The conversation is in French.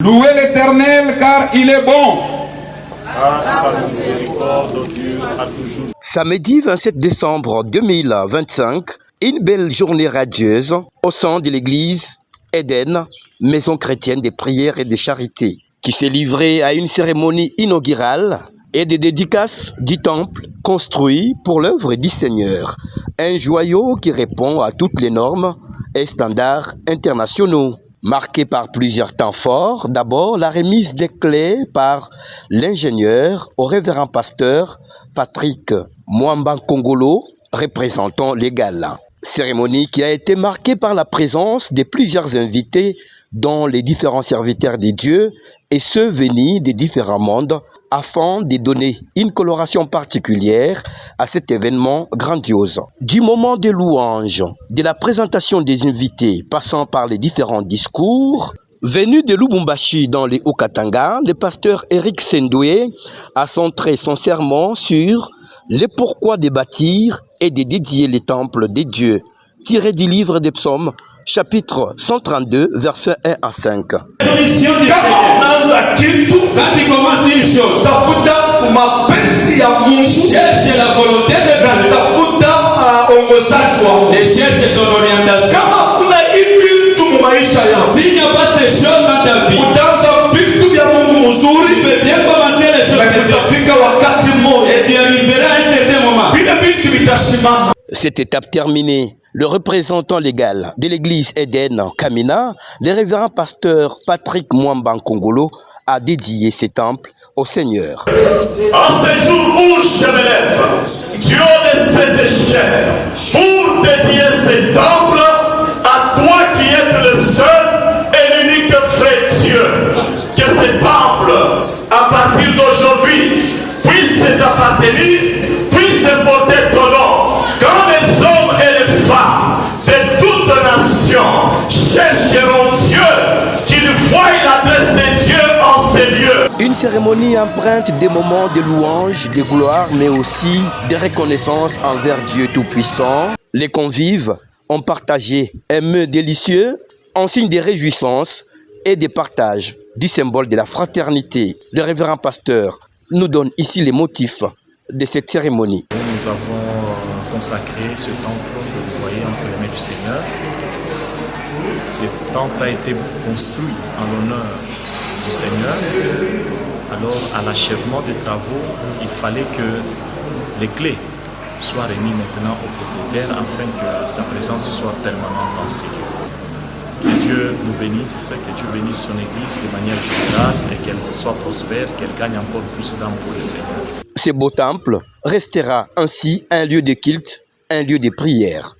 Louez l'Éternel car il est bon. Samedi 27 décembre 2025, une belle journée radieuse au sein de l'église Éden, maison chrétienne des prières et de charité, qui s'est livrée à une cérémonie inaugurale et des dédicaces du temple construit pour l'œuvre du Seigneur. Un joyau qui répond à toutes les normes et standards internationaux. Marqué par plusieurs temps forts, d'abord la remise des clés par l'ingénieur au révérend pasteur Patrick Mwamba Kongolo, représentant légal. Cérémonie qui a été marquée par la présence de plusieurs invités, dont les différents serviteurs de Dieu et ceux venus des différents mondes, afin de donner une coloration particulière à cet événement grandiose. Du moment de louange, de la présentation des invités, passant par les différents discours, venu de Lubumbashi dans les Haut-Katanga, le pasteur Eric Sendoué a centré son sermon sur le pourquoi de bâtir et de dédier les temples des dieux, tiré du livre des psaumes, chapitre 132, versets 1 à 5. Quand il commence une chose, cherche la volonté de Dieu, cherche ton orientation. S'il n'y a pas ces choses dans ta vie, tu peux bien commencer les choses de Dieu. Et tu arriveras à un certain moment. Cette étape terminée, le représentant légal de l'église Éden Kamina, le révérend pasteur Patrick Mwamba Kongolo, a dédié ces temples au Seigneur. En ce jour où je me lève, Dieu de cette chair, pour dédier ces temples à toi qui es le seul et l'unique vrai Dieu, que ces temples, à partir d'aujourd'hui, puissent t'appartenir, puissent porter ton nom, quand les hommes et les femmes de toute nation chercheront Dieu, qu'ils voient l'adresse de Dieu en ces lieux. Une cérémonie empreinte des moments de louange, de gloire, mais aussi de reconnaissance envers Dieu Tout-Puissant. Les convives ont partagé un mets délicieux en signe de réjouissance et de partage du symbole de la fraternité. Le révérend pasteur nous donne ici les motifs de cette cérémonie. Nous avons consacré ce temple que vous voyez entre les mains du Seigneur. Ce temple a été construit en l'honneur du Seigneur. Alors, à l'achèvement des travaux, il fallait que les clés soient remises maintenant au propriétaire afin que sa présence soit permanente en ces lieux. Que Dieu nous bénisse, que Dieu bénisse son Église de manière générale et qu'elle soit prospère, qu'elle gagne encore plus d'âmes pour le Seigneur. Ce beau temple restera ainsi un lieu de culte, un lieu de prière.